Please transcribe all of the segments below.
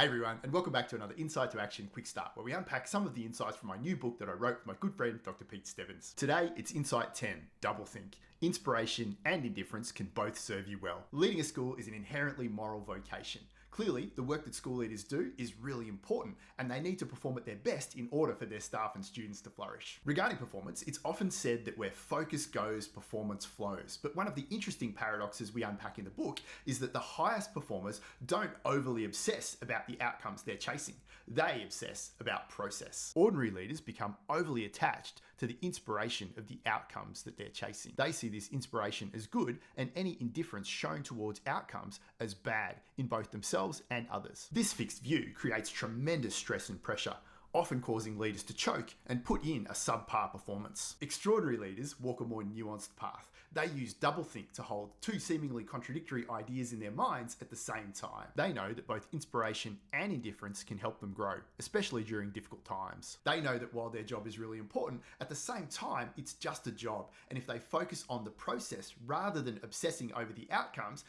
Hey everyone, and welcome back to another Insight2Action Quick Start, where we unpack some of the insights from my new book that I wrote with my good friend, Dr. Pete Stebbins. Today, it's Insight 10, Doublethink. Inspiration and indifference can both serve you well. Leading a school is an inherently moral vocation. Clearly, the work that school leaders do is really important, and they need to perform at their best in order for their staff and students to flourish. Regarding performance, it's often said that where focus goes, performance flows. But one of the interesting paradoxes we unpack in the book is that the highest performers don't overly obsess about the outcomes they're chasing. They obsess about process. Ordinary leaders become overly attached to the inspiration of the outcomes that they're chasing. They see this inspiration as good and any indifference shown towards outcomes as bad in both themselves and others. This fixed view creates tremendous stress and pressure, often causing leaders to choke and put in a subpar performance. Extraordinary leaders walk a more nuanced path. They use doublethink to hold two seemingly contradictory ideas in their minds at the same time. They know that both inspiration and indifference can help them grow, especially during difficult times. They know that while their job is really important, at the same time, it's just a job. And if they focus on the process rather than obsessing over the outcomes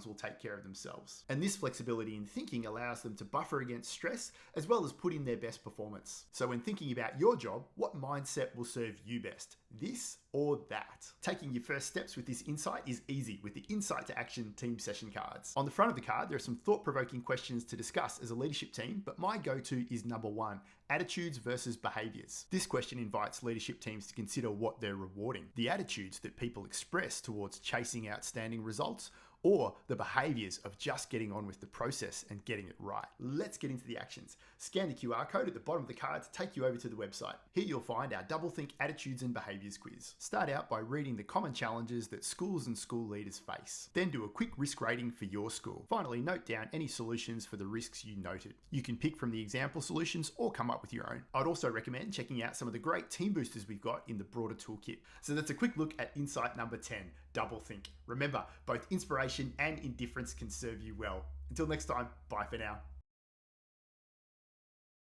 will take care of themselves. And this flexibility in thinking allows them to buffer against stress, as well as put in their best performance. So when thinking about your job, what mindset will serve you best? This or that? Taking your first steps with this insight is easy with the Insight2Action team session cards. On the front of the card, there are some thought-provoking questions to discuss as a leadership team, but my go-to is number 1, attitudes versus behaviors. This question invites leadership teams to consider what they're rewarding, the attitudes that people express towards chasing outstanding results, or the behaviors of just getting on with the process and getting it right. Let's get into the actions. Scan the QR code at the bottom of the card to take you over to the website. Here you'll find our Doublethink Attitudes and Behaviors quiz. Start out by reading the common challenges that schools and school leaders face. Then do a quick risk rating for your school. Finally, note down any solutions for the risks you noted. You can pick from the example solutions or come up with your own. I'd also recommend checking out some of the great team boosters we've got in the broader toolkit. So that's a quick look at insight number 10, Doublethink. Remember, both inspiration and indifference can serve you well. Until next time, bye for now.